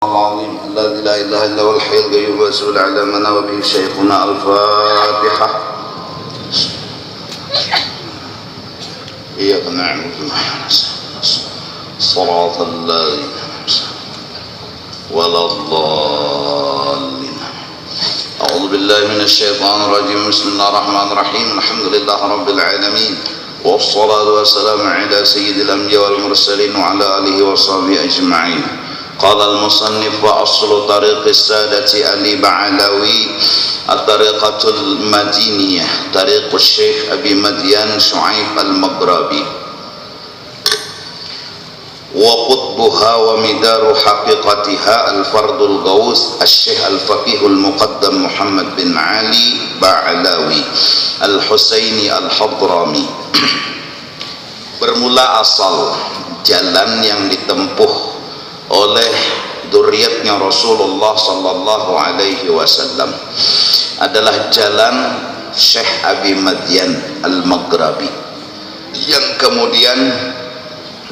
العظيم الذي لا إله إلا هو الحي القيوم ويسأل على من وبه شيخنا الفاتحة. إياك نعبد صراط الذين ولا الضالين. أعوذ بالله من الشيطان الرجيم. بسم الله الرحمن الرحيم. الحمد لله رب العالمين والصلاة والسلام على سيد الأنبياء والمرسلين وعلى آله وصحبه أجمعين. قال المصنف: وأصل طريق السادة علي بعلوي الطريقة المدينية طريق الشيخ أبي مديان شعيب المغربي وقطبها ومدار حقيقتها الفرد الغوث الشيخ الفقيه المقدم محمد بن علي بعلوي الحسيني الحضرمي. Bermula asal jalan yang ditempuh oleh dzurriyyatnya Rasulullah sallallahu alaihi wasallam adalah jalan Syekh Abi Madian Al-Maghrabi yang kemudian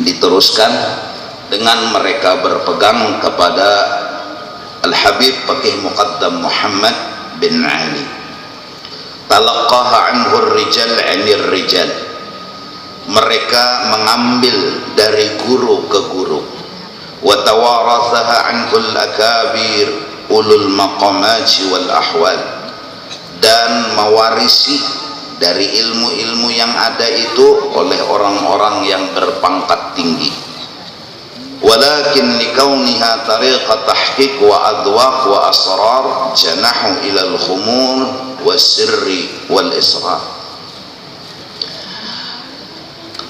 diteruskan dengan mereka berpegang kepada Al-Habib Faqih Muqaddam Muhammad bin Ali. Talaqqaha anhu ar-rijal 'anir rijal. Mereka mengambil dari guru ke guru. Wa tawarathaha anhul akabir ulul maqamati wal ahwal, dan mewarisi dari ilmu-ilmu yang ada itu oleh orang-orang yang berpangkat tinggi. Walakin likauniha tariqat tahqiq wa adwaq wa asrar janahu ilal khumul wasirri wal israr.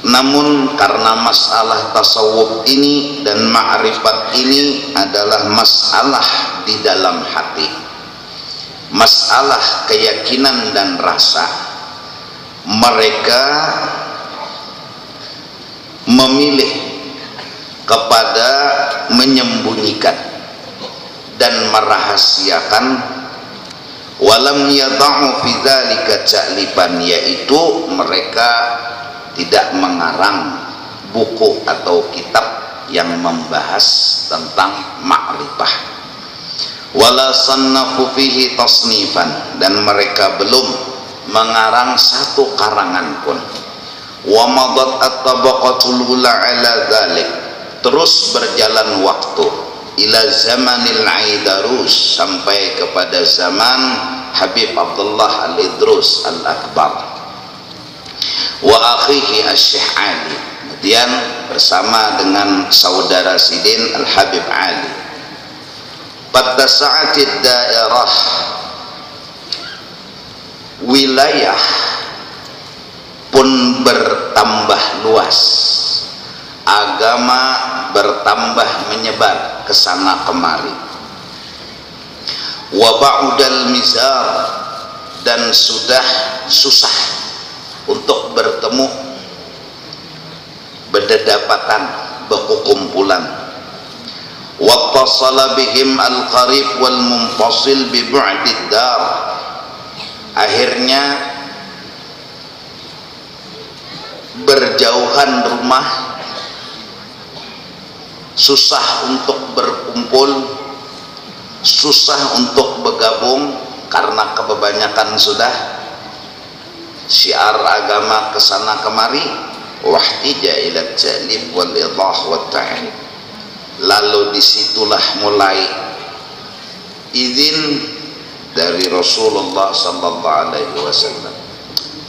Namun karena masalah tasawuf ini dan ma'rifat ini adalah masalah di dalam hati, masalah keyakinan dan rasa, mereka memilih kepada menyembunyikan dan merahasiakan, walam yada'u fi dzalika ja'liban, yaitu mereka tidak mengarang buku atau kitab yang membahas tentang ma'rifah. Wala sannafu fihi tasnifan, dan mereka belum mengarang satu karangan pun. Wa madat at-tabaqatul ula ala dzalik, terus berjalan waktu ila zamanil Aidarus, sampai kepada zaman Habib Abdullah Al-Idrus Al-Akbar wa akhihi Asy-Syaikh Ali, kemudian bersama dengan saudara Sidin Al-Habib Ali. Pada saat daerah wilayah pun bertambah luas, agama bertambah menyebar ke sana kemari. Wa ba'dal mizar, dan sudah susah untuk bertemu, berdedapatan, berkumpulan. Wattasala bihim al-qarib wal munfasil bi bu'did dar, akhirnya berjauhan rumah, susah untuk berkumpul, susah untuk bergabung karena kebanyakan sudah syiar agama kesana kemari. Wahtija ila jalib wal idah wa ta'rif, lalu disitulah mulai izin dari Rasulullah sallallahu alaihi wasallam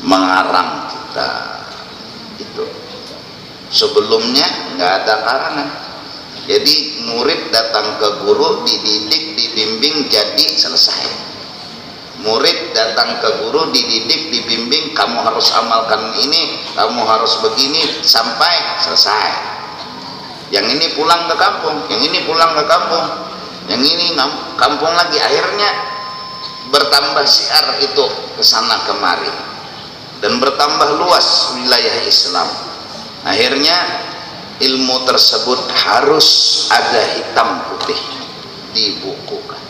mengarang kita itu. Sebelumnya nggak ada karangan, jadi murid datang ke guru, dididik, dibimbing, jadi selesai. Murid datang ke guru, dididik, dibimbing, kamu harus amalkan ini, kamu harus begini, sampai selesai. Yang ini pulang ke kampung, yang ini pulang ke kampung, yang ini kampung lagi. Akhirnya bertambah syiar itu kesana kemari dan bertambah luas wilayah Islam. Akhirnya ilmu tersebut harus ada hitam putih dibukukan.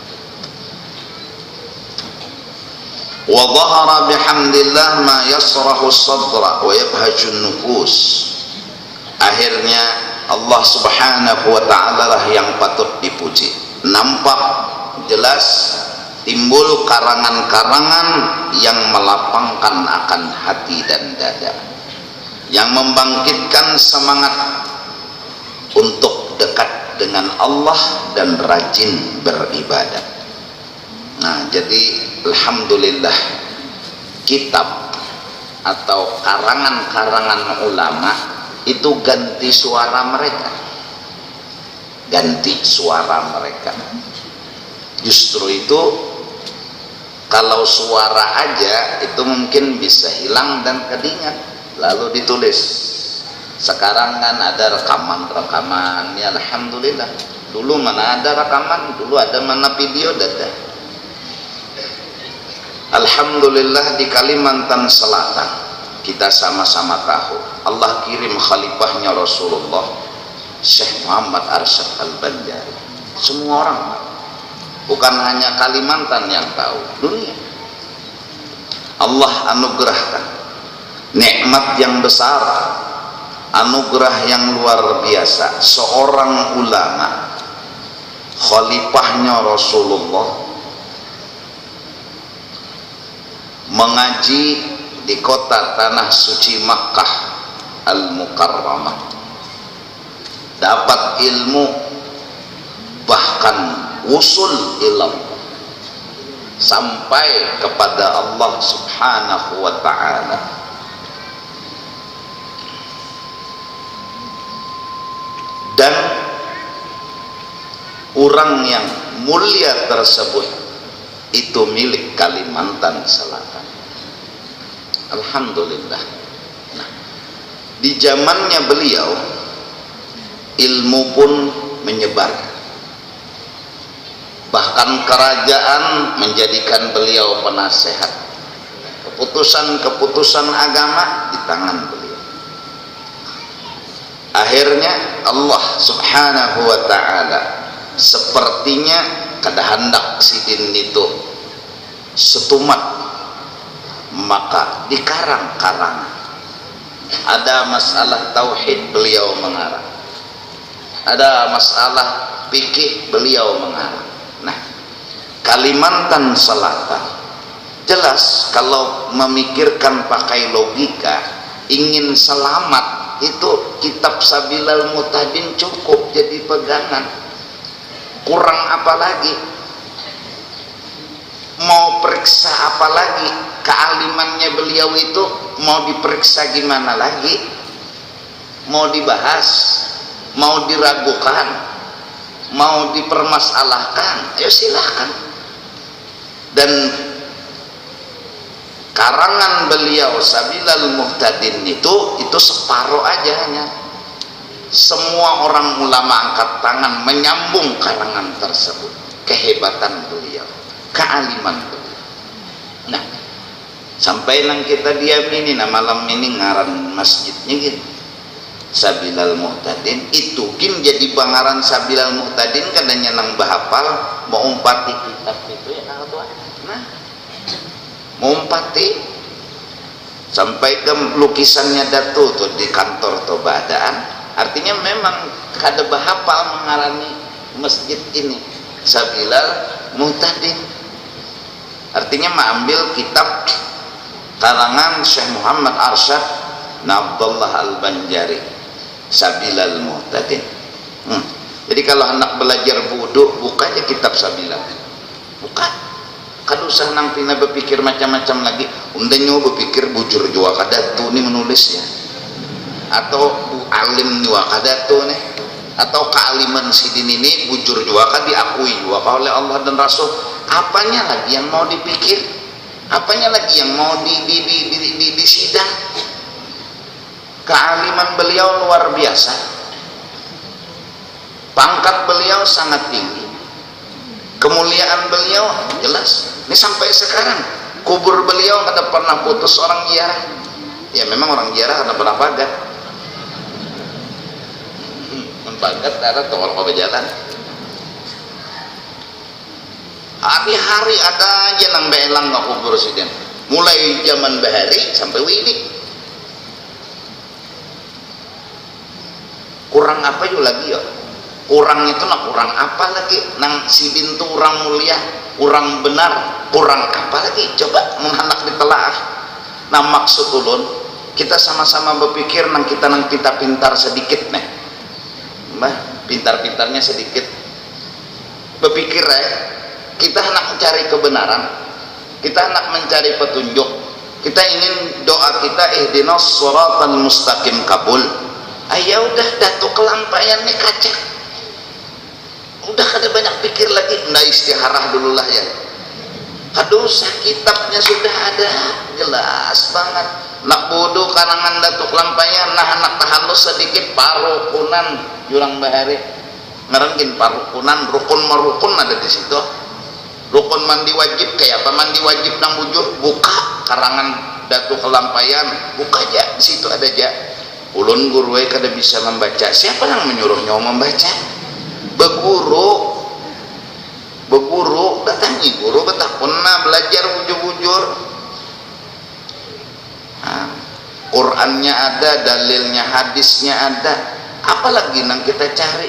Wa dhahara bihamdillah ma yasrahu as-sadra wa yabhaju an-nufus. Akhirnya Allah Subhanahu wa ta'ala lah yang patut dipuji. nampak jelas timbul karangan-karangan yang melapangkan akan hati dan dada, yang membangkitkan semangat untuk dekat dengan Allah dan rajin beribadah. Nah, jadi alhamdulillah kitab atau karangan-karangan ulama itu ganti suara mereka, justru itu kalau suara aja itu mungkin bisa hilang dan kedingat lalu ditulis. Sekarang kan ada rekaman ya, alhamdulillah. Dulu mana ada rekaman, dulu ada mana video, dada. Alhamdulillah di Kalimantan Selatan kita sama-sama tahu Allah kirim khalifahnya Rasulullah Syekh Muhammad Arsyad Al-Banjari. Semua orang tahu, bukan hanya Kalimantan yang tahu, dunia. Allah anugerahkan nikmat yang besar, anugerah yang luar biasa. Seorang ulama, khalifahnya Rasulullah, mengaji di kota tanah suci Makkah Al-Mukarramah, dapat ilmu, bahkan usul ilmu sampai kepada Allah Subhanahu wa ta'ala. Dan orang yang mulia tersebut itu milik Kalimantan Selatan. Alhamdulillah. Nah, di zamannya beliau ilmu pun menyebar, bahkan kerajaan menjadikan beliau penasehat. Keputusan-keputusan agama di tangan beliau. Akhirnya Allah Subhanahu wa ta'ala sepertinya kada hendak sidin itu setumat, maka dikarang-karang. Ada masalah tauhid beliau mengarang, ada masalah fikih beliau mengarang. Nah, Kalimantan Selatan jelas kalau memikirkan pakai logika, ingin selamat itu kitab Sabilal Muhtadin cukup jadi pegangan. Kurang apa lagi? Mau periksa apa lagi? Kealimannya beliau itu mau diperiksa gimana lagi? Mau dibahas? Mau diragukan? Mau dipermasalahkan? Ayo silahkan. Dan karangan beliau Sabilal Muhtadin itu separuh aja hanya. Semua orang ulama angkat tangan menyambung karangan tersebut. Kehebatan beliau, kealiman beliau. Nah, sampai nang kita diamini, nah malam ini ngaran masjidnya gitu, Sabilal Muhtadin. Itu kim jadi bangaran Sabilal Muhtadin kadanya nang bahapal mau umpati kitab itu ya kalau tuh. Nah, mau umpati sampai ke lukisannya Datu tuh di kantor tuh badan. Artinya memang kada bahapal mengarani masjid ini Sabilal Muhtadin. Artinya mengambil kitab karangan Syekh Muhammad Arsyad Abdullah Al-Banjari Sabilal Muhtadin. Jadi kalau anak belajar wudu, buka aja kitab Sabilal, buka. Kada usah nang pina berpikir macam-macam lagi. Undanya berpikir bujur jua kada tuh nih menulisnya, atau bu alim jua kada tuh nih, atau kealiman sidin ini bujur jua kan diakui jua oleh Allah dan Rasul. Apanya lagi yang mau dipikir? Apanya lagi yang mau disidang? Kealiman beliau luar biasa, pangkat beliau sangat tinggi, kemuliaan beliau jelas. Ini sampai sekarang kubur beliau kada pernah putus orang ziarah. Ya memang orang ziarah kada pernah pagat. Pagat ada tolong berjalan. Hari-hari ada aja nang belang nggak kubur presiden. Mulai zaman bahari sampai widik. Kurang apa juga lagi ya? Kurang itu nak kurang apa lagi? Nang si bintu orang mulia, orang benar, kurang apa lagi? Coba menghendak ditelaah. Nah maksud ulun, kita sama-sama berpikir nang kita nang pintar sedikit nih, mbah pintar-pintarnya sedikit. Berpikir kita hendak mencari kebenaran, kita hendak mencari petunjuk, kita ingin doa kita ihdinas shiratal mustaqim kabul. Ayo udah datuk kelampaian nih kaca. Udah kada banyak pikir lagi, nah istiharah dulu lah ya. Aduh, kitabnya sudah ada, jelas banget. Nak bodoh karangan datuk lampayan, nah anak tahalus sedikit parukunan jurang bahari. Ngerengin parukunan, rukun marukun ada di situ. Rukun mandi wajib kayak apa mandi wajib nang bujur, buka karangan datuk kelampayan, buka aja di situ ada aja. Ulun guru kada bisa membaca, siapa yang menyuruhnya membaca? Beguru datangi guru betah pernah belajar bujur-bujur. Nah, Qurannya ada, dalilnya, hadisnya ada, apalagi nang kita cari.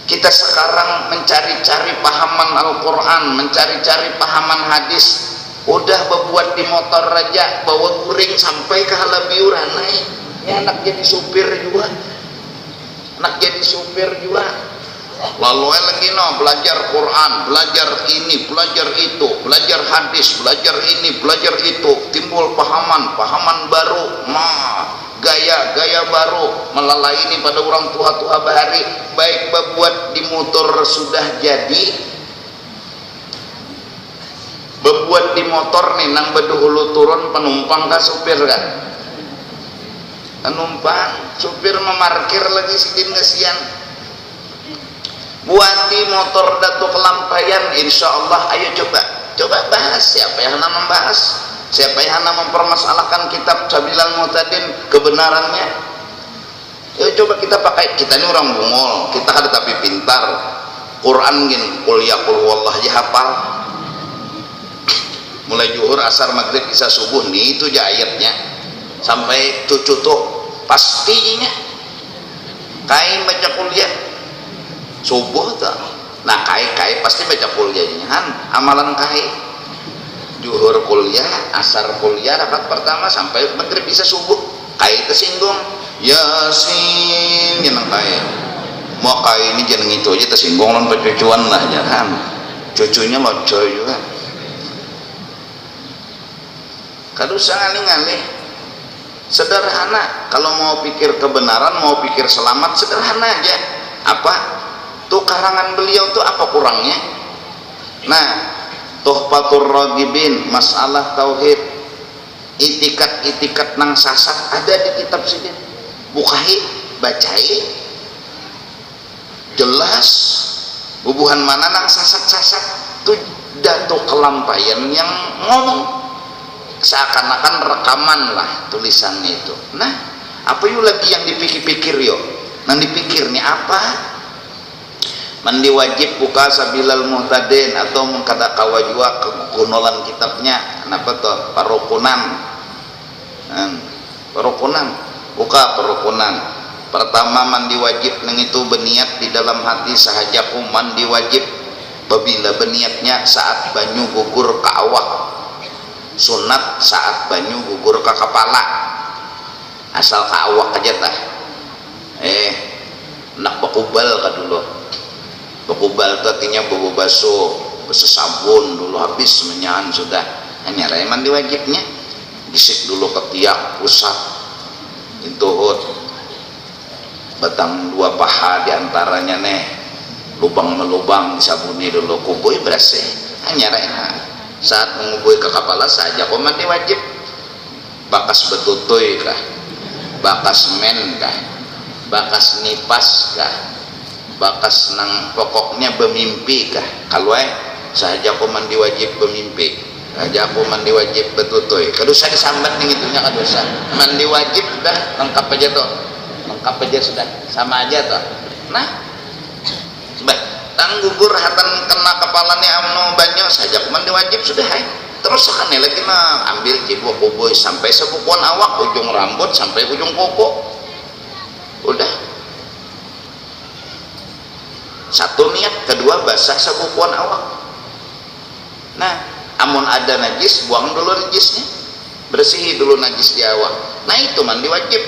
Kita sekarang mencari-cari pahaman Al-Quran, mencari-cari pahaman hadis, udah berbuat di motor raja bawa guring sampai ke halabiuran naik ya, anak jadi supir juga, lalu lagi belajar Quran, belajar ini, belajar itu, belajar hadis, belajar ini, belajar itu, timbul pahaman baru, gaya baru melalai ini pada orang tua bahari, baik berbuat di motor sudah jadi, berbuat di motor nih nang beduhulu turun penumpang ke supir kan, penumpang supir memarkir lagi sidin kesian. Buati motor datuk kelampaian, insya Allah. Ayo coba bahas, siapa yang hendak membahas, siapa yang hendak mempermasalahkan kitab Sabilal Muhtadin kebenarannya. Ayo coba kita pakai, kita ini orang bungol, kita ada tapi pintar. Quran gini, qul ya qul huwallah aja hafal. Mulai zuhur, asar, maghrib, isya, subuh nih itu aja ayatnya. Sampai cucu tuh pastinya kai baca kuliah subuh tuh, nah kai pasti baca kuliahnya kan, amalan kai juhur kuliah, asar kuliah, rakat pertama sampai maghrib bisa subuh, kai tersinggung Yasin jangan kai, mau kai ini jangan itu aja tersinggung lan pecucuan lah jangan, cucunya mau coy juga, kadu ngalih-ngalih. Sederhana, kalau mau pikir kebenaran, mau pikir selamat, sederhana aja. Apa tuh karangan beliau tuh apa kurangnya? Nah, Tuhfatur Raghibin, masalah tauhid, itikat nang sasat ada di kitab sini. Bukai, bacai, jelas bubuhan mana nang sasat tuh datuk kelampaian yang ngomong, seakan-akan rekaman lah tulisannya itu. Nah, apa yuk lagi yang dipikir-pikir yuk? Nang dipikir nih apa? Mandi wajib buka Sabilal Muhtadin atau mengkata kawajua kekunolan kitabnya. Kenapa tuh? Parukunan. Parukunan. Buka parukunan. Pertama mandi wajib nang itu berniat di dalam hati sahajaku mandi wajib. Babila berniatnya saat banyu gugur ke awak. Sunat saat banyu gugur ke kepala, asal ke awak aja tah. Nak bakubal ka dulu, bakubal artinya bawa baso sabun dulu habis menyan sudah hanya mandi wajibnya gisik dulu ke tiak pusat intuhut batang dua paha diantaranya nih lubang melubang disabuni dulu kuboy bersih hanya saat mengubui ke kepala saja kok mandi wajib, bakas betutuy kah, bakas men kah, bakas nipas kah, bakas nang pokoknya bermimpi kah, kalau saja kok mandi wajib bermimpi, saja aku mandi wajib betutuy, kadosa disambat nih itunya kadosa, mandi wajib udah lengkap aja tuh, lengkap aja sudah, sama aja tuh. Nah tang gugur hatan kena kepalanya amno banyak saja mandi wajib sudah terus akan lagi ambil cibuk kuboy sampai sebukuan awak ujung rambut sampai ujung kuku udah satu niat, kedua basah sabukuan awak. Nah, amun ada najis, buang dulu najisnya, bersihi dulu najis di awak. Nah itu mandi wajib.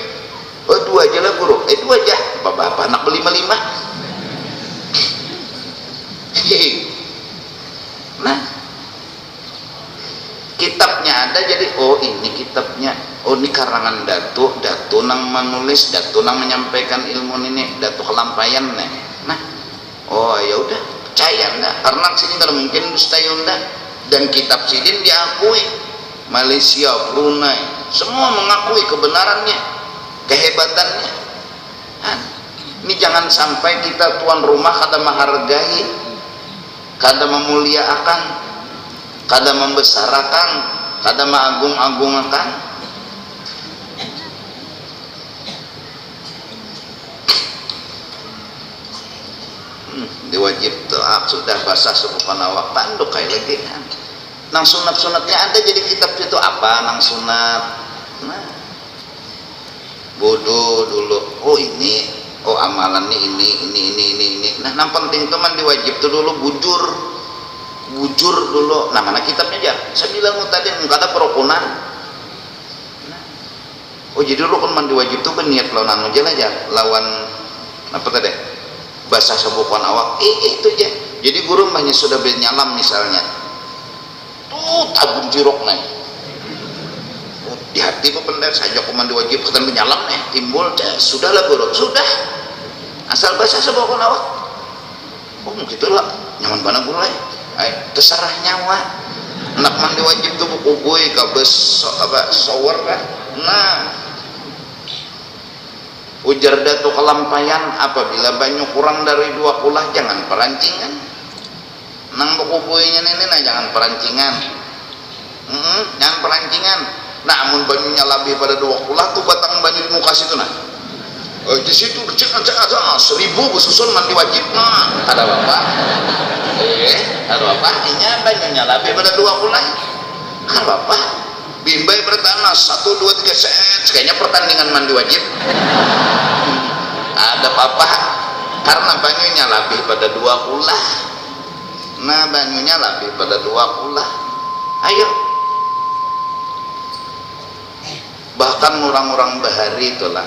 Oh 2 aja lah guru, 2 aja, bapak anak beli 5. Nah, kitabnya ada, jadi oh ini kitabnya, oh ini karangan datu nang menulis, datu nang menyampaikan ilmu ini, datu kelampayan nih. Nah, oh ya udah percaya enggak, karena sini kalau mungkin dusta yunda. Dan kitab sidin diakui Malaysia, Brunei, semua mengakui kebenarannya, kehebatannya. Nah, ini jangan sampai kita tuan rumah kada menghargai, kada memuliakan, kada membesarakan, kada mengagung-agungkan. Diwajib doa sudah basah sebukan awak panduk kayak lagi kan. Nang sunat-sunatnya ada, jadi kitab itu apa nang sunat. Nah, bodoh dulu, oh ini, oh amalannya ini. Nah, yang penting teman diwajib tuh dulu bujur dulu. Nah, mana kitabnya aja? Saya bilang tadi enggak ada perokonan. Nah, oh jadi dulu kan mandi wajib tuh berniat lawan anu aja lawan apa tadi? Basah sabukan awak. Itu aja. Jadi guru banyak sudah bernyalam misalnya. Tuh tabung jirok nih. Di hati kok pendek saja kok mandi wajib ketan menyalam nih timbul. Sudahlah guru, sudah. Asal basah sabukan awak. Oh gitulah. Nyaman banget guru lah. Terserah nyawa. Anak mandi wajib tuh buku gue kabes apa shower kan. Nah, ujar datu kelampayan, apabila banyak kurang dari 2 kulah jangan perancingan. Nang buku buinya ini nah jangan perancingan. Jangan perancingan. Namun banyunya lebih pada 2 kulah tuh batang banyu di muka situ nah. Di situ cek 1000 susun mandi wajib nah. Ada bapak? Ada bapak? Ini banyunya lebih pada 2 kulah. Ada bapak? Bimbai bertanah 1, 2, 3 set. Kayaknya pertandingan mandi wajib. Ada apa? Karena banyunya lebih pada 2 kulah. Nah banyunya lebih pada 2 kulah. Ayo. Bahkan orang-orang bahari itulah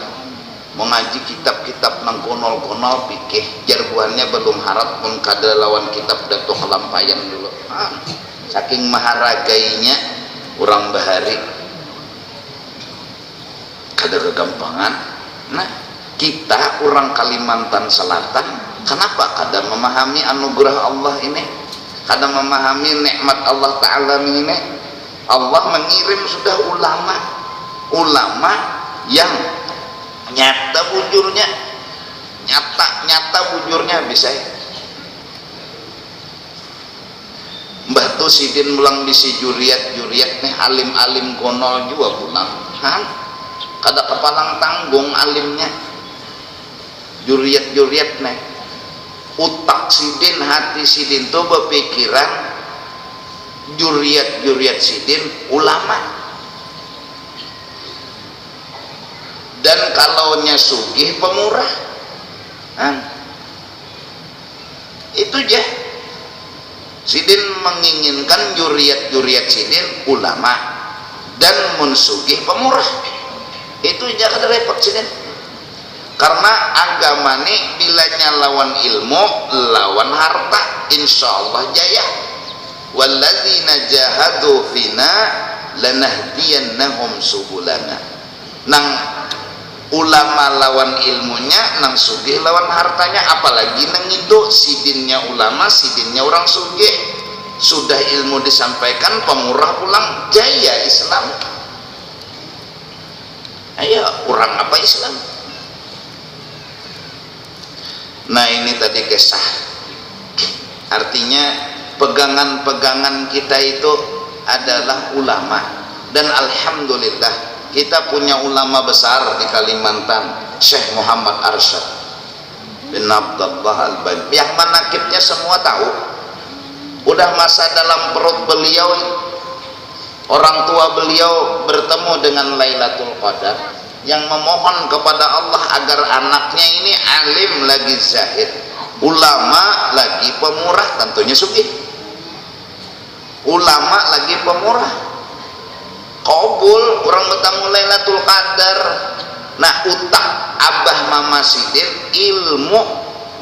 mengaji kitab-kitab nang konol-konol pikih jarbuannya belum harap pun kada lawan kitab datu kelampayan dulu. Saking maharagainya orang bahari kada kegampangan. Nah kita orang Kalimantan Selatan kenapa kada memahami anugerah Allah ini, kada memahami nikmat Allah Ta'ala ini. Allah mengirim sudah ulama yang nyata bujurnya, nyata bujurnya bisa Mbah tu sidin mulang bisi juriat nih alim konol juga pulang kada kepalang tanggung alimnya juriat nih utak sidin hati sidin tuh berpikiran juriat sidin ulama. Dan kalaunya sugih pemurah itu aja. Sidin menginginkan juriat sidin ulama dan munsugih pemurah. Itu jangan repot sidin. Karena agama ini bilanya lawan ilmu, lawan harta, insya Allah jaya. Walladzina jahadu fina lanahdiyannahum subulana. Nang ulama lawan ilmunya, nang sugih lawan hartanya, apalagi nang itu sidinnya ulama, sidinnya orang sugih. Sudah ilmu disampaikan, pemurah pulang jaya Islam. Ayo, orang apa Islam? Nah ini tadi kisah. Artinya pegangan-pegangan kita itu adalah ulama. Dan alhamdulillah kita punya ulama besar di Kalimantan, Syekh Muhammad Arsyad bin Abdullah Al-Bani, yang manakibnya semua tahu. Udah masa dalam perut beliau, orang tua beliau bertemu dengan Lailatul Qadar, yang memohon kepada Allah agar anaknya ini alim lagi zahid, Ulama lagi pemurah tentunya sugih. Ulama lagi pemurah qabul orang bertamu Lailatul Qadar. Nah utak abah mama sidin ilmu.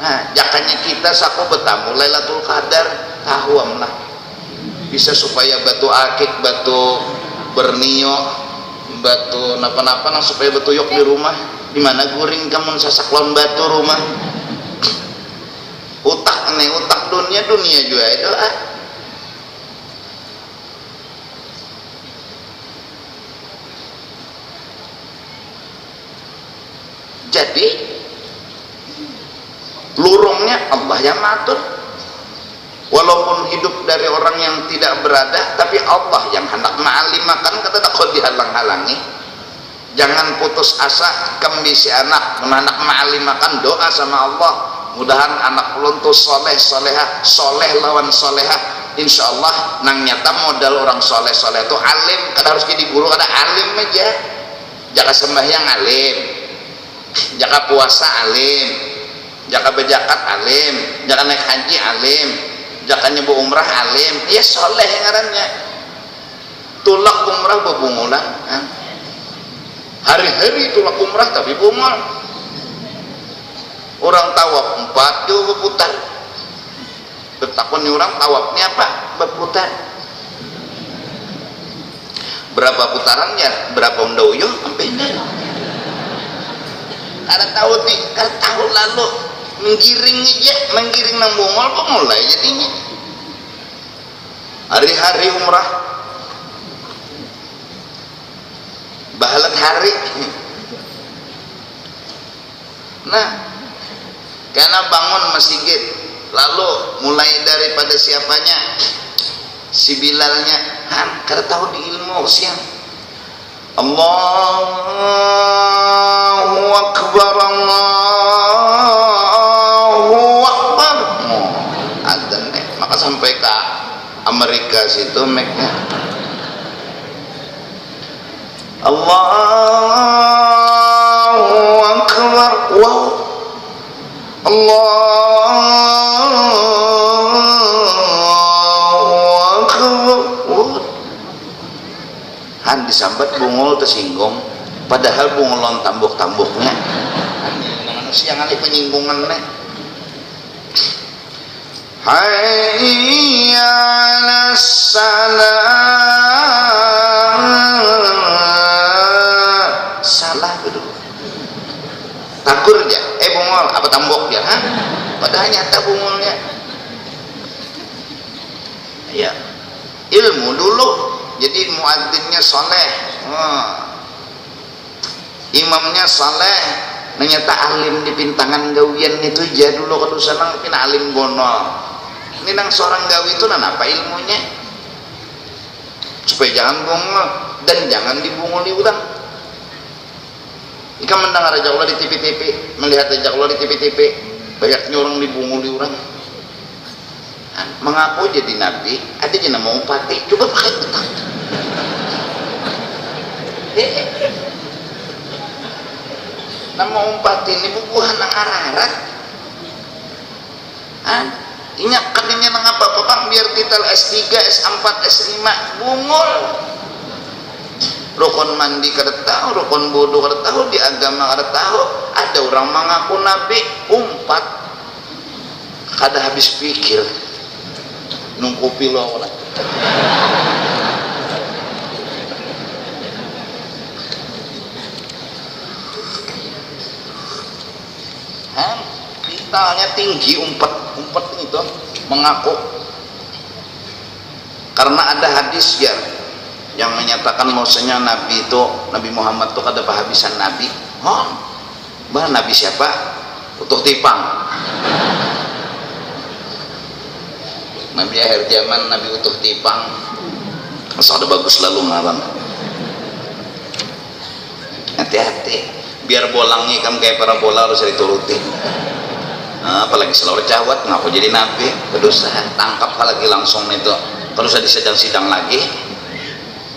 Nah jakanya kita saku bertamu Lailatul Qadar tahuam lah bisa supaya batu akik, batu bernio, batu napa-napa nah supaya batu yok di rumah. Di mana guring kamu sasak lawan batu rumah. Utak nih, utak dunia juga doa. Jadi lurungnya Allah yang matur. Walaupun hidup dari orang yang tidak berada, tapi Allah yang hendak ma'alimakan, kata tak kau dihalang-halangi. Jangan putus asa, kembisi anak hendak ma'alimakan, doa sama Allah. Mudahan anak ulun tuh soleh solehah, soleh lawan solehah. Insya Allah nang nyata modal orang soleh soleh tuh alim. Kada harus jadi guru, kada alim aja. Jaka sembahyang alim, jaka puasa alim, jaka berzakat alim, jaka naik haji alim, jaka nyebu umrah alim. Ya soleh ngarannya. Tulak umrah bebungulan. Hari-hari tulak umrah tapi bungul. Orang tawaf 4 juga berputar. Bertakun orang tawafnya apa? Berputar. Berapa putarannya? Berapa undauyo? Sampai enggak. Kada tahu nih, kada tahu lalu menggiring aja, menggiring nang bungol pemulai jadinya. Hari-hari umrah. Bahalat hari. Nah, karena bangun masjid, lalu mulai daripada siapanya, si Bilalnya, kada tahu di ilmu siang. Allahu Akbar, Allahu Akbar. Adzan nih, maka sampai ke Amerika situ meknya. Allahu Akbar, wow. Allahu Akbar. Han disambat bungul tersinggung, padahal bungulon tambuk-tambuknya. Manusia ngali penyinggungannya. Hayya 'alas salah. Salah betul. Takur dia, bungul apa tambok dia, padahal nyata bungulnya. Ya, ilmu dulu. Jadi muadzinnya soleh, imamnya soleh, ternyata alim di pintangan gawian itu aja dulu kalau senang pina alim gonol. Ini nang seorang gawi itu nan apa ilmunya? Supaya jangan bungul dan jangan dibunguli orang. Ika mendengar Raja Allah di TV-TV, melihat Raja Allah di TV-TV, banyaknya orang dibunguli orang. Mengaku jadi nabi, ada je nama upati, coba pakai utang. Nama upati ini bubuhan nang ararat. Ingat kadinya nang apa bang biar kita S3, S4, S5 bungul. Rukun mandi kada tahu, rukun bodoh kada tahu, di agama kada tahu. Ada orang mengaku nabi, umpat kada habis pikir. Nunggu pilau lah. Mentalnya tinggi, umpat itu mengaku. Karena ada hadis ya yang menyatakan bahwasanya Nabi itu, Nabi Muhammad itu kada kehabisan Nabi. Bah Nabi siapa? Utuh tipang. Nabi akhir zaman, Nabi utuh tipang. Masa ada bagus lalu ngaran. Hati-hati, biar bolangnya kamu kayak para bola harus dituruti. Apalagi selalu jawat, ngaku jadi nabi, berdosa, tangkap lagi langsung itu. Kalau sudah disidang-sidang lagi,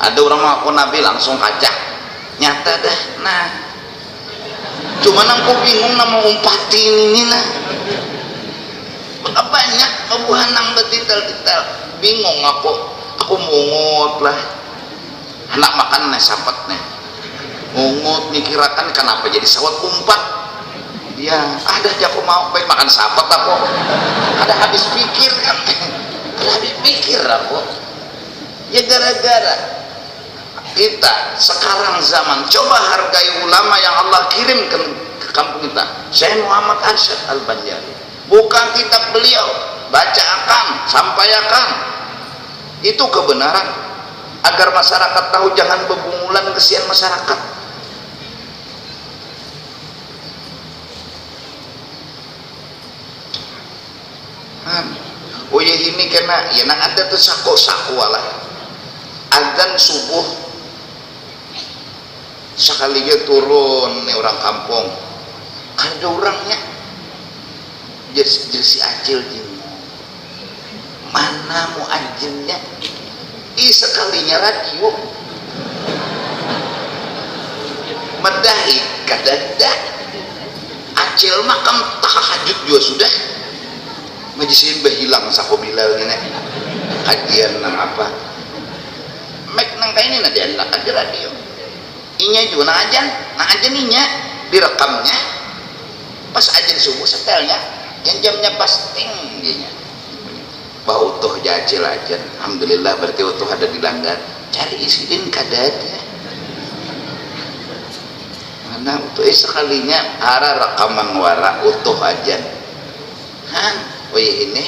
ada orang mengaku nabi langsung kaca, nyata dah. Nah, cuman aku bingung nama umpatin ini lah. banyak kebuhanang betitel-titel, bingung aku mungut lah, anak makan nih sapat nih mungut mikirakan kenapa jadi sawat umpat dia ada aja aku mau baik makan sapat aku ada habis pikir kan ada habis pikir aku ya gara-gara kita sekarang zaman coba hargai ulama yang Allah kirim ke kampung kita. Syekh Muhammad Arsyad Al-Banjari bukan kitab beliau, bacakan, sampaikan itu kebenaran agar masyarakat tahu, jangan bebungulan kesian masyarakat. Oh ya ini kena ya nang ada tuh sako lah adzan subuh sekalinya turun nih orang kampung ada orangnya jadi si acil ini mana mau anjingnya sekalinya radio medahi kadadak acil makam tahajud juga sudah majisin bahilang sako bilal ini kajian nang apa mek nang kayak ini nanti anak aja radio inya juga nang ajan inya direkamnya pas ajan subuh setelnya yang jamnya pas ting dinya bahwa utuh jajil aja alhamdulillah berarti utuh ada di langgar cari isidin kadada mana utuh sekalinya arah rekaman wara utuh aja ini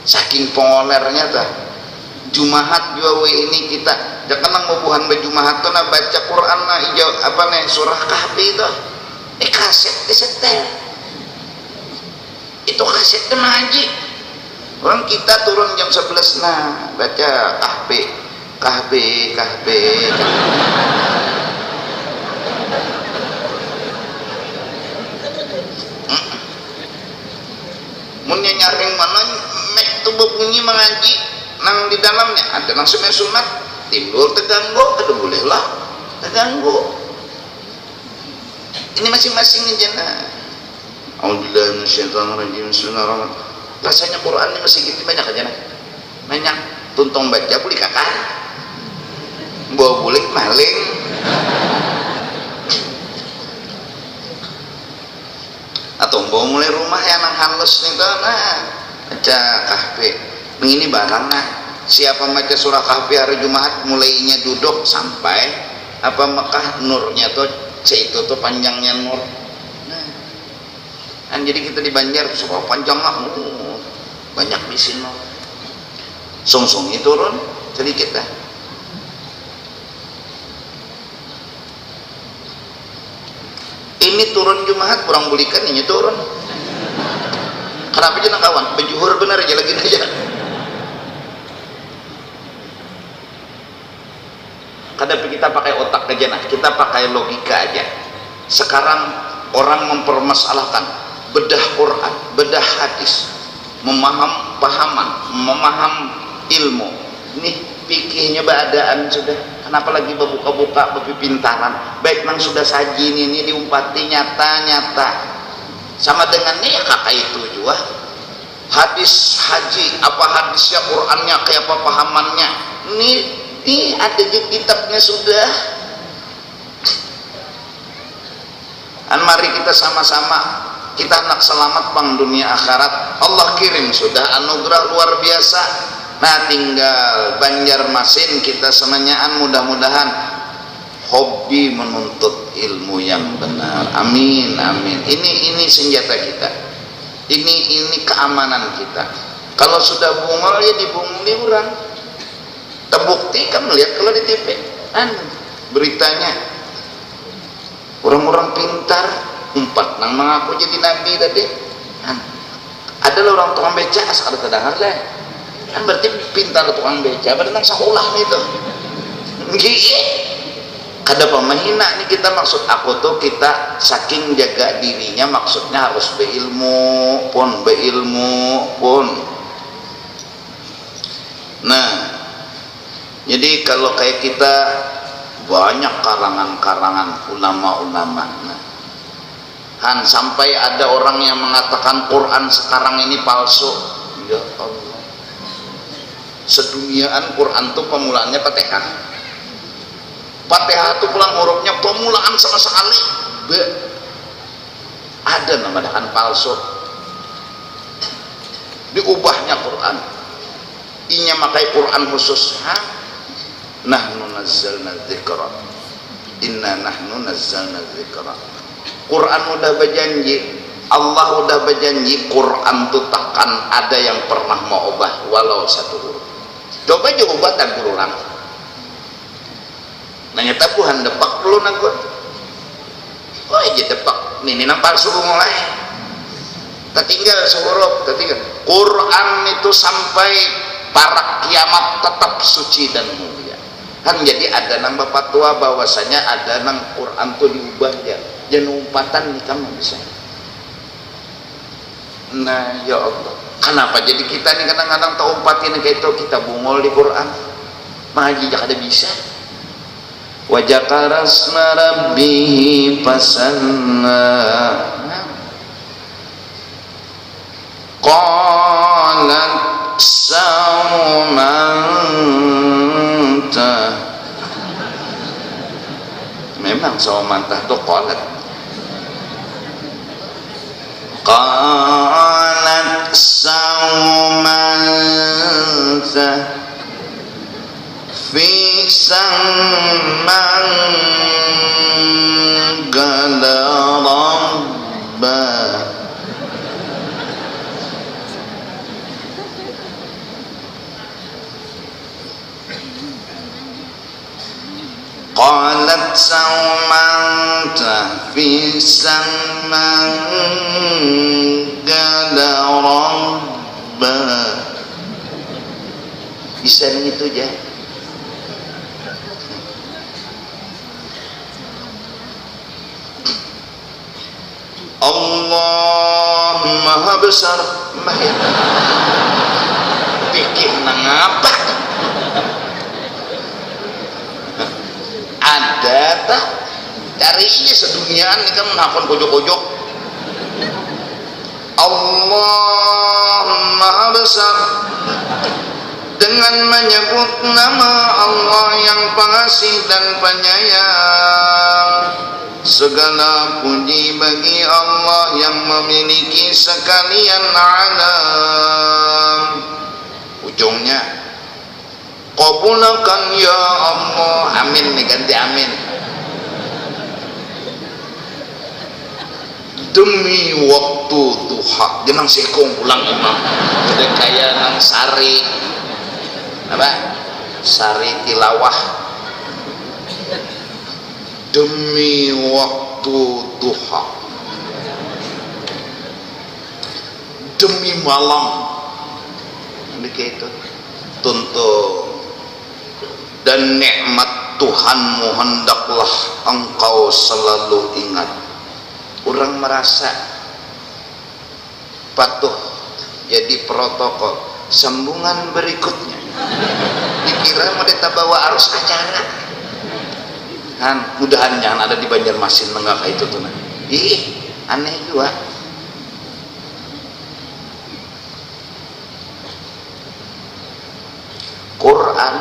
saking pengolernya tah Jumahat juga ini kita jangan ngobuhan berjumahat tuh nah baca Quran nah hijau apa nih surah Kahfi itu kaset disetel itu kaset ngaji orang kita turun jam 11 nah baca Kahfi munnya nyaring mana mek tuh bunyi mengaji nang di dalamnya ada nang sunat timbul terganggu ada bolehlah terganggu ini masing-masing aja nah Alhamdulillah minasyaitonirrajim bismillahirrahmanirrahim rasanya Quran ini masih gitu banyak aja nah banyak tuntong baca boleh kakak bawa boleh maling atau bawa mulai rumah yang nang halus nih tuh nah baca Kahfi ini barang nah siapa baca surah Kahfi hari Jumat mulainya duduk sampai apa Mekah nurnya tuh itu tuh panjangnya nur nah kan jadi kita di Banjar suka panjang lah banyak di sini sungsungnya turun sedikit dah ini turun Jumat kurang bulikan ini turun kenapa aja kawan bejuhur bener aja lagi aja kadang kita pakai otak aja nah kita pakai logika aja sekarang orang mempermasalahkan bedah Quran bedah hadis memaham ilmu ini pikirnya baadaan sudah kenapa lagi buka-buka berpintaran baik nang sudah saji ini diumpati nyata sama dengan ini ya kakak itu juga hadis haji apa hadisnya Qurannya kayak apa pahamannya ini ada di kitabnya sudah mari kita sama-sama kita anak selamat pang dunia akhirat Allah kirim sudah anugerah luar biasa nah tinggal Banjarmasin kita semuanyaan mudah-mudahan hobi menuntut ilmu yang benar amin ini senjata kita ini keamanan kita kalau sudah bungol ya dibunguli orang terbukti kan melihat kalau di TV beritanya orang-orang pintar umpat nang mengaku jadi nabi tadi adalah orang tukang beca asal terdengar lah kan berarti pintar tukang beca berarti nang sekolah itu kada pemahina nih kita maksud aku tuh kita saking jaga dirinya maksudnya harus berilmu pun nah jadi kalau kayak kita banyak karangan-karangan ulama-ulama nah kan sampai ada orang yang mengatakan Quran sekarang ini palsu Seduniaan Quran tuh pemulaannya Fatihah. Fatihah tuh pulang hurufnya pemulaan sama sekali. Ada namanya palsu. Diubahnya Quran. Inya makai Quran khusus. Nahnu nazzalna dzikra. Inna nahnu nazzalna dzikra. Quran udah berjanji, Allah udah berjanji Quran tuh takkan ada yang pernah mau ubah walau satu huruf. Coba aja ubah tak berulang. Nanya tabuhan depak dulu nagun. Oh aja depak. Ini nampak suruh mulai. Tertinggal sehuruf, tertinggal. Quran itu sampai para kiamat tetap suci dan mulia. Kan jadi ada nambah fatwa bahwasanya ada nang Quran tuh diubah ya. Jangan umpatan nih kamu bisa. Nah ya Allah, kenapa jadi kita nih kadang-kadang tahu umpatin kayak itu kita bungol di Quran. Maji ada bisa. Wajah karasna rabbihi pasanna. Qalat saumantah. Memang saumantah tuh qalat. Qalat saumantah fi samman galarabba. Qalat saumanta fi samman galarabba. Bisa gitu aja. Allah maha besar mahir. Pikir nangapa ada tak cari ini seduniaan ini kan menakon pojok-pojok. Allah maha besar dengan menyebut nama Allah yang pengasih dan penyayang. Segala puji bagi Allah yang memiliki sekalian alam. Ujungnya qabulakan ya Allah. Amin nih, ganti amin. Demi waktu duha jenang sekong pulang imam udah kayak nang sari apa sari tilawah. Demi waktu duha, demi malam, begitu tuntut dan nikmat Tuhanmu hendaklah engkau selalu ingat. Orang merasa patuh jadi protokol. Sambungan berikutnya dikira mau bawa arus acara. Kan mudahan jangan ada di Banjarmasin enggak kayak itu tuh. Ih, aneh juga. Quran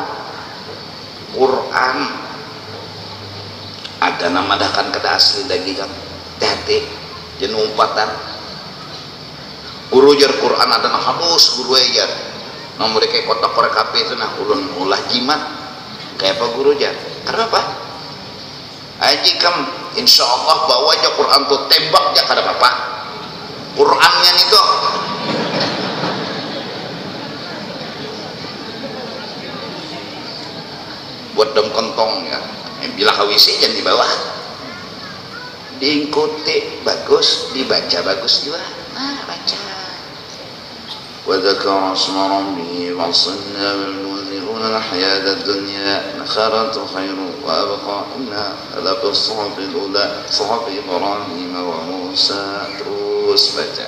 ada nama dakan kada asli lagi kan. Hati jenuh umpatan. Guru jar Quran ada nah halus guru ajar. Nah mereka kotak korek HP itu nah ulun ulah jimat. Kayak apa guru jar? Karena apa? Aji kam insya Allah bawa aja Quran tuh tembak ya kada apa Qurannya itu buat dom kentong ya bila kawisi jangan dibawa diikuti bagus dibaca bagus juga baca wa dzakara asma rabbih wa sallama الحياة الدنيا نخرة خير وأبقى إنها لفي الصحف الأولى صحف إبراهيم وموسى. Terus baca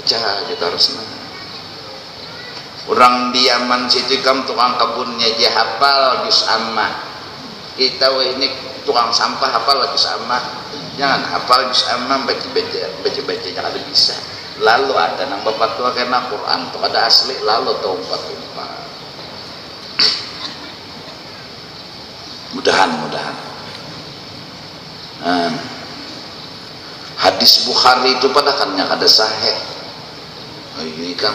kita harus orang di Yaman situ kam tukang kebunnya aja hafal juz amma. Kita ini tukang sampah hafal juz amma. Jangan hafal juz amma baca jangan ada bisa. Lalu ada nang bapak tua kena Quran tuh ada asli lalu tuh 44. mudahan. Nah, hadis Bukhari itu pada kan yang ada sahih. Oh, ini kan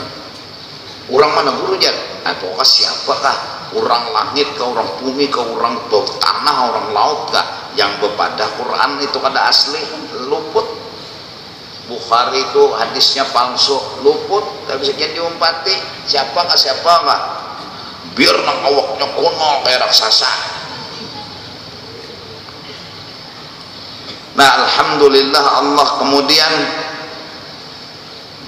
orang mana guru jan? Apakah siapakah? Orang langit kah, orang bumi kah, orang tanah, orang laut kah? Yang bepada Quran itu kada asli, luput. Bukhari itu hadisnya palsu, luput, tak bisa jadi diumpati. Siapakah? Biar nang awaknya kuno kayak raksasa. Nah, alhamdulillah Allah kemudian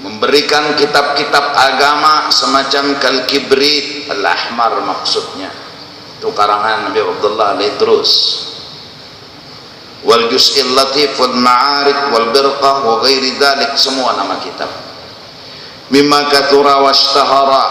memberikan kitab-kitab agama semacam Kal-Kibrit Al-Ahmar, maksudnya itu karangan Nabi Abdullah al-Idrus, wal Juz'il Latif wal Ma'arif wal Birqah wa ghairi dzalik, semua nama kitab. Mimma kathura washtahara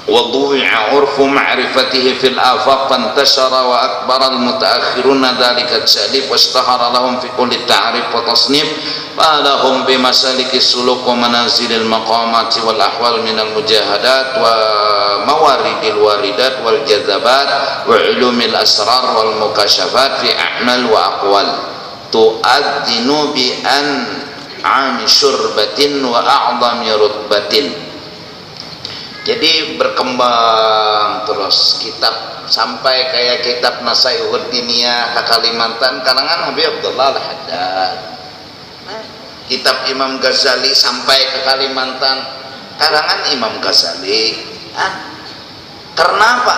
wa du'i'a urfu ma'rifatihi fil afaq fantashara wa akbara al-mutaakhiruna dzalika at-ta'lif washtahara lahum fi kulli ta'rif wa tasnif falahum bi masaliki suluk wa manazilil maqamati wal ahwal min al-mujahadat wa mawaridil waridat wal jazabat wa ulumil asrar wal mukashafat fi a'mal wa aqwal tu'addinu bi an'ami syurbatin wa a'zami rutbatin. Jadi berkembang terus kitab sampai kayak kitab Nasaihud Diniyah ke Kalimantan karangan Habib Abdullah Al-Haddad. Kitab Imam Ghazali sampai ke Kalimantan karangan Imam Ghazali. Karena apa?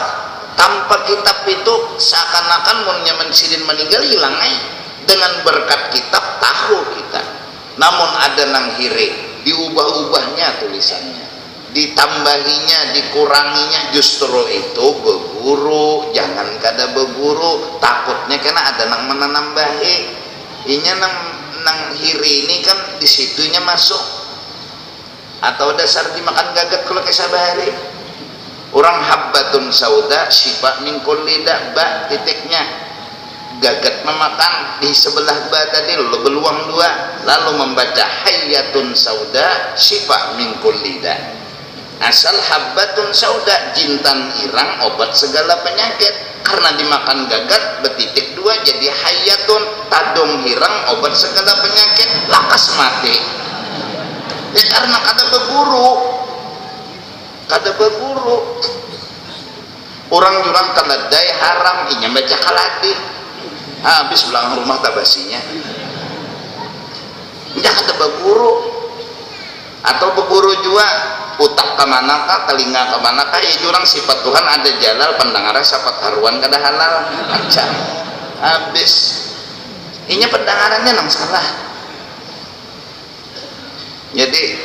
Tanpa kitab itu seakan-akan mun sidin meninggal hilang dengan berkat kitab tahu kita. Namun ada nang hire diubah-ubahnya tulisannya, ditambahinya, dikuranginya, justru itu beguru. Jangan kada beguru, takutnya karena ada nang menambahi inya nang hiri ini kan disitunya masuk atau dasar dimakan gagat kalau kesabari orang habbatun sauda syifa min kulli da'ba, titiknya gagat memakan di sebelah ba tadi lalu beluang dua, lalu membaca hayyatun sauda syifa min kulli da'. Asal habbatun sauda jintan irang obat segala penyakit, karena dimakan gagat betitik dua jadi hayyatun tadung hirang obat segala penyakit, lakas mati ya karena kada beguru orang jurang keledai haram inya baca kaladi habis pulang rumah tabasinya ya kada beguru atau beguru juga utak ke manakah, telinga ke manakah, ya jurang sifat Tuhan ada jalal, pendengarnya sapat haruan kada halal macam habis inya pendengarannya nang salah. Jadi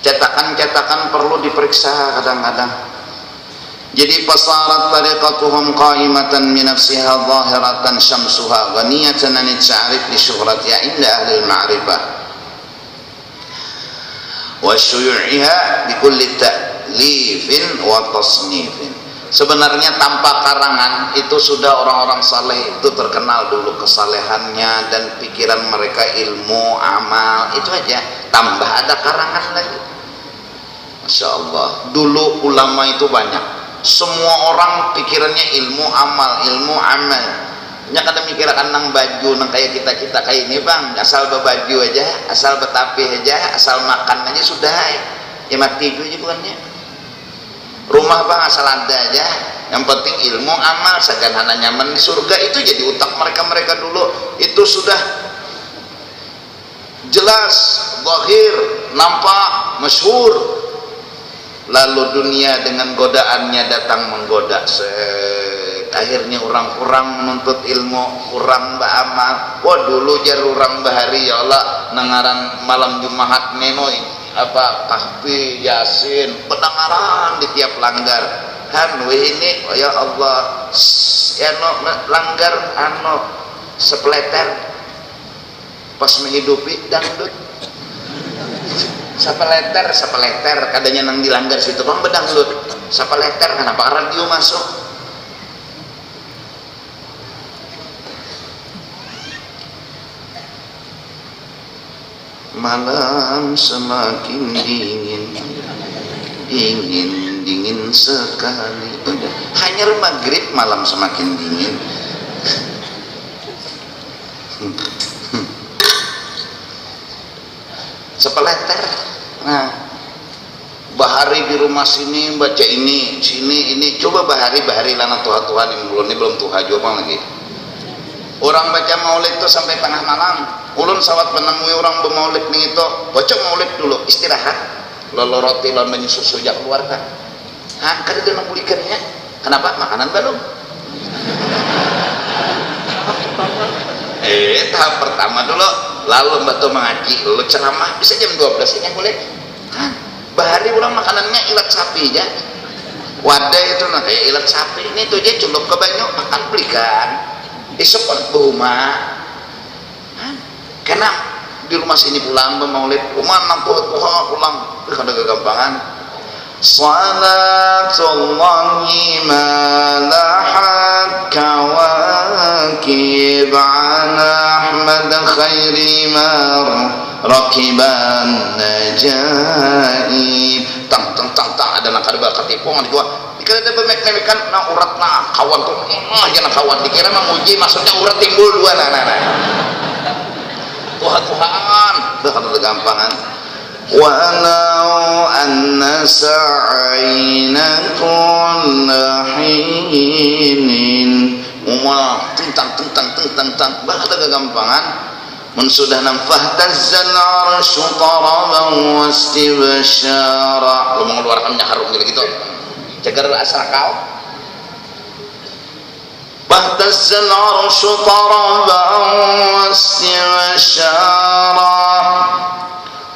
cetakan-cetakan perlu diperiksa kadang-kadang. Jadi pasarat tariqatuhum qa'imatan min nafsiha zahiratan syamsuha ghaniyatan an ta'rif li syuhratiha inda ahli al-ma'rifah wa syuyu'iha bi kulli ta'lifin wa tasnifin. Sebenarnya tanpa karangan itu sudah orang-orang saleh itu terkenal dulu kesalehannya dan pikiran mereka, ilmu, amal, itu aja. Tambah ada karangan lagi. Masya Allah, dulu ulama itu banyak. Semua orang pikirannya ilmu, amal, nya kada mikirkan nang baju nang kayak kita kayak ini bang, asal berbaju aja, asal betapih aja, asal makan aja sudah ya mati itu aja bukannya. Rumah bang asal ada aja, yang penting ilmu, amal, sagana nyaman di surga. Itu jadi utak mereka dulu. Itu sudah jelas, zahir, nampak, masyhur. Lalu dunia dengan godaannya datang menggoda. Akhirnya orang kurang menuntut ilmu, kurang beramal. Wah dulu jar orang bahari ya Allah nangaran malam Jumat nenoi apa tahfi yasin pendengaran di tiap langgar kan ini oh ya Allah ya no langgar sepeleter pas menghidupi dangdut sepeleter kadanya nang dilanggar situ bang bedangdut sepeleter kenapa radio masuk. Malam semakin dingin, ingin dingin sekali. Hanya maghrib malam semakin dingin. Sepeleter. Nah, bahari di rumah sini baca ini, sini ini. Coba bahari lana tuha-tuha di mulun ini belum tuha juga lagi. Orang baca maulid itu sampai tengah malam. Ulun sawat menemui orang bermaulid nih itu, baca maulid dulu, istirahat. Lalu roti lalu menyusu sujak keluarga. Angkat itu memulihkannya. Kenapa? Makanan belum. Tahap pertama dulu, lalu batu mengaji, lalu ceramah, bisa jam 12 ini boleh. Bahari orang makanannya ilat sapi ya. Wadah itu nah kayak ilat sapi ini tuh dia culuk ke banyu makan belikan. Isopon rumah. Karena di rumah sini pulang bermaulid, rumah nampak pulang, ada kegampangan. Salatullahi malahat kawakib ala Ahmad khairi mar rakiban najaib. Tang ada nak ada katipong di gua. Dikira ada memek-memekan na urat na kawan tuh. Jangan kawan dikira menguji maksudnya urat timbul dua nah. Tuhan ada gampangan. Walau anna sa'ina kulla hinin umah tentang bahasa kegampangan mensudah namfah tazzal arsyu taraban wastibsyara. Lu mengeluarkannya harum gitu cagar asal kau bahtazzal arsyu taraban wastibsyara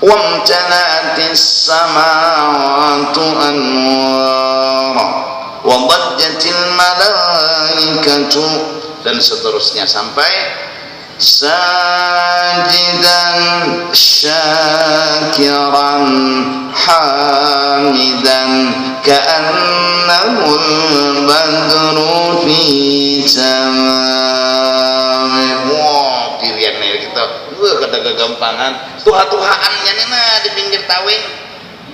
وامتلأت السماوات أنوارا وضجت الملائكة dan seterusnya sampai sajidan syakiran hamidan ka'annahul badru fi tamam. Wow, pilihan kita kada kegampangan tuha-tuhaannya nih nah di pinggir tawing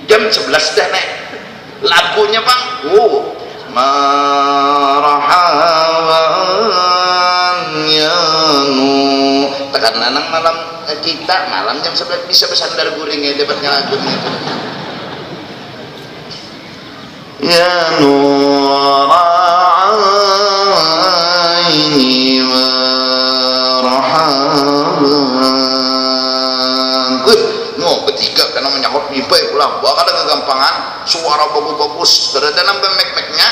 jam 11 dah nek lagunya bang marhaban ya nu tekan nanang malam kita malam jam 11 bisa bersandar guring ya dapat lagunya itu ya nur aini bertiga karena menyangkut mimpi pulang bahwa ada kegampangan suara bagus-bagus ada mek-meknya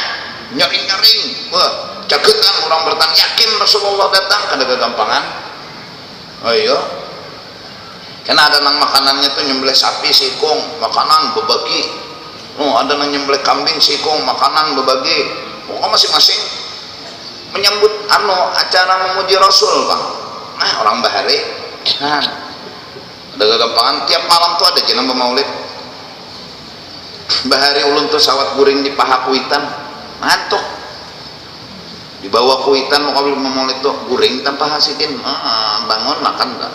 nyaring-nyaring wah caketan orang bertanya yakin Rasulullah datang ada kegampangan ayo karena ada nang makanannya tuh nyembelih sapi sikong makanan berbagi ada nang nyembelih kambing sikong makanan berbagi pokoknya masing-masing menyambut acara memuji Rasul bang nah orang bahari ada kegampangan tiap malam tuh ada jenang bermaulid bahari ulun tuh sawat guring di paha kuitan ngantuk di bawah kuitan mau kalau bermaulid tuh guring tanpa hasikin bangun makan enggak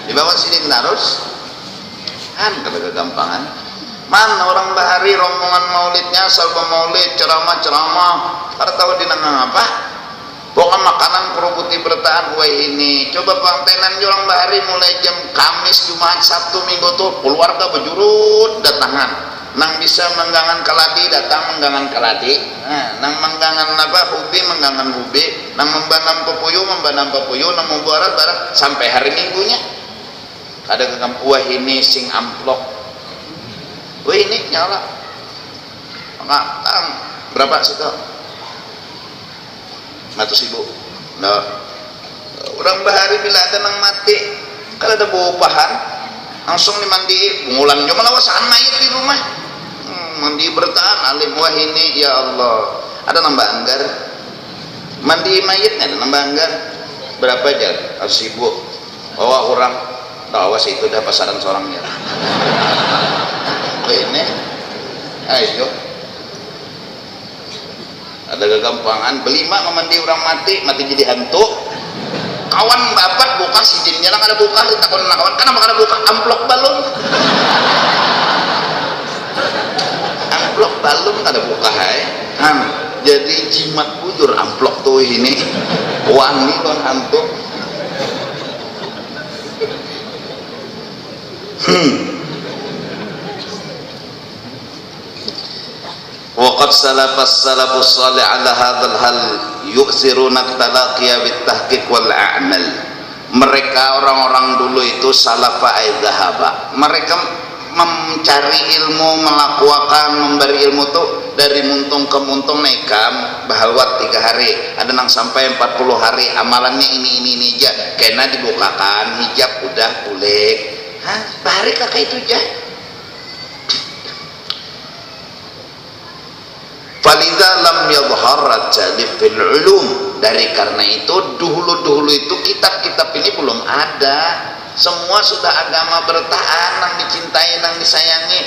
di bawah sini terus ada kegampangan mana orang bahari rombongan maulidnya asal bermaulid ceramah ada tahu di nang apa pokoknya makanan kerubuti bertahan kue ini coba pangtenan orang bahari mulai jam Kamis Jumat Sabtu Minggu tuh keluarga berjurut datangan nang bisa menggangan kaladi datang menggangan kaladi nang menggangan hubi menggangan hubi nang membanam pepuyu nang membuarat barat sampai hari Minggunya ada kegam kue ini sing amplok kue ini nyala berapa sih tuh 100.000 nah orang bahari bila ada nang mati kalau ada bupahan langsung dimandi ngulang cuma lawas mayat di rumah mandi bertahan alim wah ini ya Allah ada nambah anggar mandi mayatnya ada nambah anggar berapa aja 100.000 bawa orang awas itu dah pasaran seorangnya ini ayo ada kegampangan belima memandi orang mati jadi hantu kawan babat buka si jinnya lang ada buka takon na kawan kenapa kada buka amplop balon amplop balon kada buka hai jadi jimat bujur amplop tuh ini wangi lon hantu waqad salafus salih ala hadzal hal yuksiruna talaqiya bit tahqiq wal a'mal. Mereka orang-orang dulu itu salafa aidzahaba, mereka mencari ilmu, melakukan, memberi ilmu tuh dari muntung ke muntung nekam bahalwat 3 hari, ada nang sampai 40 hari amalannya ini aja kena dibukakan hijab udah kulik bahari kakak itu aja. Falidha lam yadhhar rajali fil ulum, dari karena itu dahulu itu kitab-kitab ini belum ada, semua sudah agama bertahan, nang dicintai nang disayangi,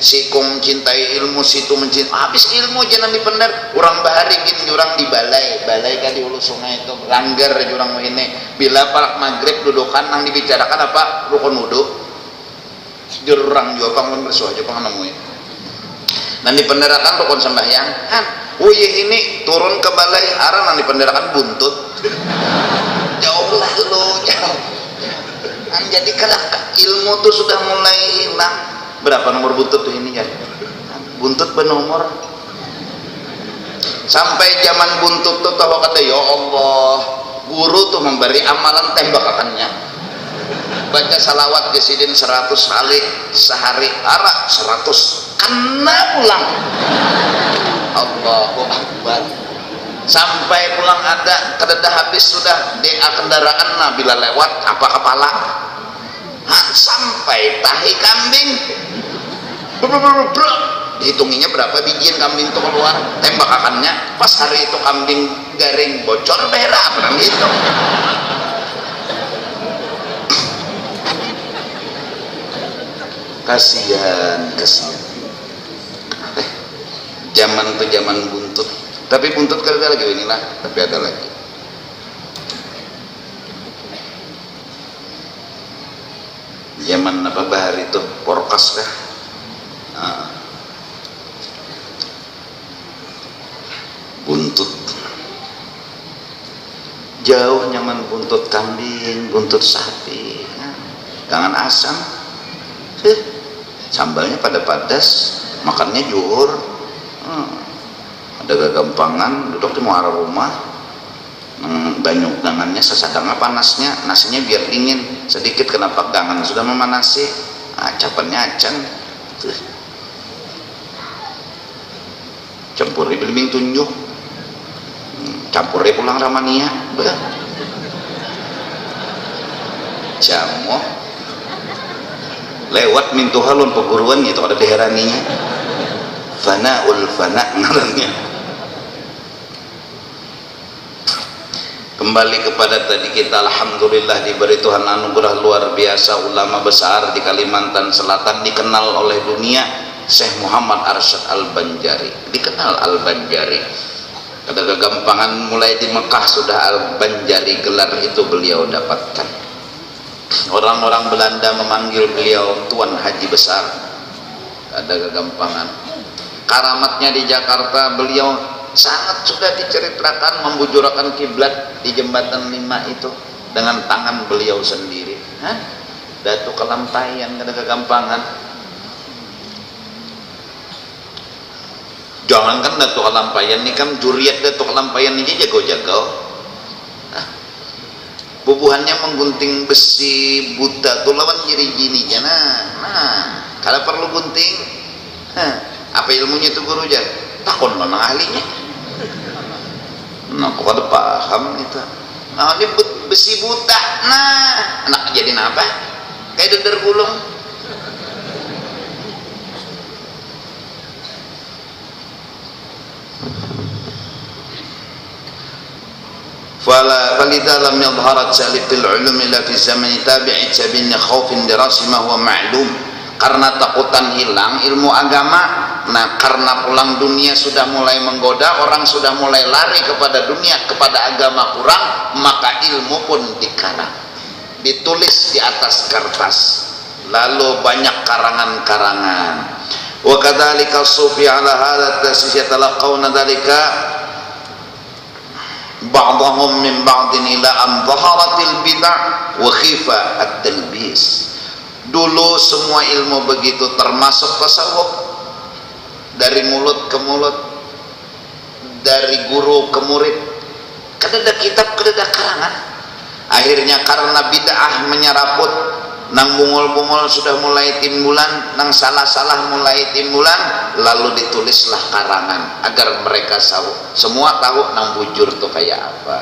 si kong cintai ilmu situ mencintai habis ilmu jangan dipendar orang bahari gini orang di balai kan di hulu sungai itu langgar orang ini bila parak maghrib dudukan nang dibicarakan apa rukun wudu jur orang juga bangun bersuah aja pengen nemuin nanti penderakan rukun sembahyang wih ini turun ke balai arah nanti penderakan buntut jauh lah lo jauh jadi kalau ilmu tuh sudah mulai hilang. Berapa nomor buntut tuh ini ya buntut bernomor sampai zaman buntut tuh tahu kata ya Allah guru tuh memberi amalan tembakannya baca salawat jasidin 100 kali sehari arah 100 kena pulang Allahu Akbar sampai pulang ada kededah habis sudah DA kendaraan nah bila lewat apa kepala sampai tahi kambing dihitunginya berapa bijian kambing itu keluar tembakannya pas hari itu kambing garing bocor berak pernah gitu kasihan zaman tuh zaman buntut tapi buntut kada lagi inilah tapi ada lagi zaman apa bahari itu porkas kah buntut jauh nyaman buntut kambing buntut sapi jangan asam sambalnya pada padas makannya juhur ada gagampangan duduk di muara rumah banyak gangannya sesadangnya panasnya nasinya biar dingin sedikit kena pegangan sudah memanasi capannya acan campuri belimbing tunjuk campuri pulang ramania jamu lewat mintu halun perguruan itu ada diheraninya fanaul fana ngarannya kembali kepada tadi kita alhamdulillah diberi Tuhan anugerah luar biasa ulama besar di Kalimantan Selatan dikenal oleh dunia Syekh Muhammad Arsyad Al-Banjari dikenal Al-Banjari ada kegampangan mulai di Mekah sudah Al-Banjari gelar itu beliau dapatkan orang-orang Belanda memanggil beliau Tuan Haji Besar ada kegampangan karamatnya di Jakarta beliau sangat sudah diceritakan membujurakan kiblat di jembatan 5 itu dengan tangan beliau sendiri Datuk Kelampaian ada kegampangan jangankan Datuk Kelampaian ini kan juriat Datuk Kelampaian ini jago-jago bubuhannya menggunting besi buta tuh lawan jiri gini nah kalau perlu gunting apa ilmunya itu guru aja takon mana ahlinya nah kok ada paham itu nah ini besi buta nah anak jadi apa kayak dender gulung فلذا لم يظهر التالف العلوم إلا في زمن تابع تابعين خوف دراسي ما هو معلوم karena takutan hilang ilmu agama. Nah, karena pulang dunia sudah mulai menggoda, orang sudah mulai lari kepada dunia, kepada agama kurang, maka ilmu pun dikarang, ditulis di atas kertas, lalu banyak karangan-karangan. Wa kadzalika sufi ala hadha tasis yatalaqawna dzalika ba'dhum min ba'din ila an dhaharatil bid'ah wa khifa at-talbis. Dulu semua ilmu begitu, termasuk tasawuf, dari mulut ke mulut, dari guru ke murid, kadada kitab, kadada karangan. Akhirnya karena bid'ah menyeraput, nang bungul-bungul sudah mulai timbulan, nang salah-salah mulai timbulan, lalu ditulislah karangan agar mereka semua tahu nang bujur tuh kayak apa.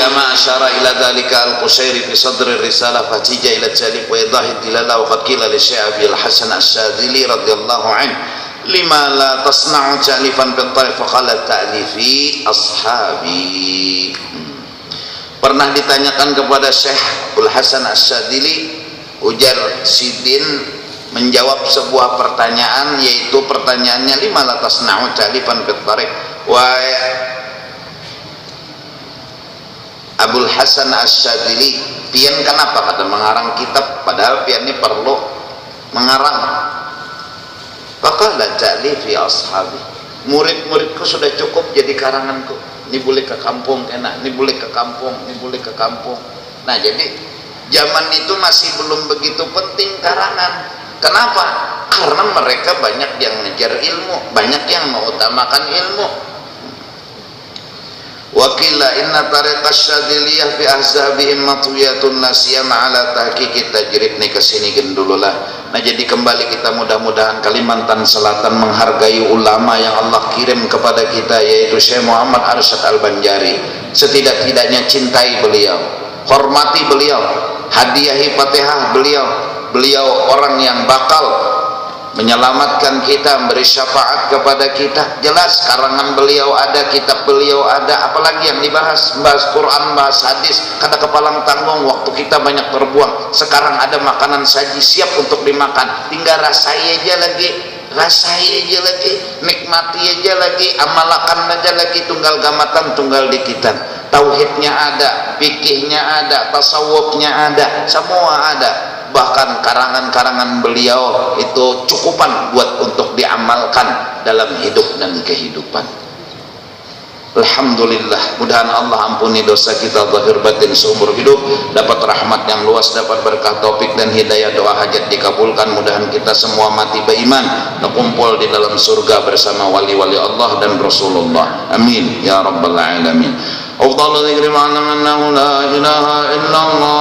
Kama asyara ila dzalika al-Qushairi fi sadri risalah fatija ila jalib wa idahi dilala wa qad qila li Syekh Abil Hasan Asy-Syadzili radhiyallahu anhu lima la tasna'u ta'lifan bil tarikh fa qala ta'lifi ashabi. Pernah ditanyakan kepada Syekh Abul Hasan Asy-Syadzili, ujar Sidin menjawab sebuah pertanyaan, yaitu pertanyaannya lima la tasna'u ta'lifan bil tarikh. Wa Abul Hasan Asy-Syadzili, pian kenapa kada mengarang kitab, padahal pian ini perlu mengarang. Faqala ta'lifi ashabi, murid-muridku sudah cukup jadi karanganku, ini boleh ke kampung enak, ini boleh ke kampung, ini boleh ke kampung. Nah, jadi zaman itu masih belum begitu penting karangan. Kenapa? Karena mereka banyak yang ngejar ilmu, banyak yang mengutamakan ilmu. Wakila inna tariqas Syadziliyah fi ahzabihim matwiyatun nasiyah ma'ala tahqiqi tajrid. Nih kesini gendululah. Nah, jadi kembali kita mudah-mudahan Kalimantan Selatan menghargai ulama yang Allah kirim kepada kita, yaitu Syekh Muhammad Arsyad Al-Banjari. Setidak-tidaknya cintai beliau, hormati beliau, hadiahi Fatihah beliau. Beliau orang yang bakal menyelamatkan kita, memberi syafaat kepada kita. Jelas karangan beliau ada, kitab beliau ada, apalagi yang dibahas, bahas Quran, bahas hadis, kata kepalang tanggung, waktu kita banyak terbuang. Sekarang ada makanan saji siap untuk dimakan, tinggal rasai aja lagi, nikmati aja lagi, amalakan aja lagi, tunggal gamatan, tunggal dikitan. Tauhidnya ada, fikihnya ada, tasawufnya ada, semua ada. Bahkan karangan-karangan beliau itu cukupan buat untuk diamalkan dalam hidup dan kehidupan. Alhamdulillah, mudahan Allah ampuni dosa kita zahir batin seumur hidup, dapat rahmat yang luas, dapat berkah taufik dan hidayah, doa hajat dikabulkan. Mudahan kita semua mati beriman, terkumpul di dalam surga bersama wali-wali Allah dan Rasulullah. Amin ya rabbal alamin. Afdhalul dzikri ma'lam annahu la ilaha illallah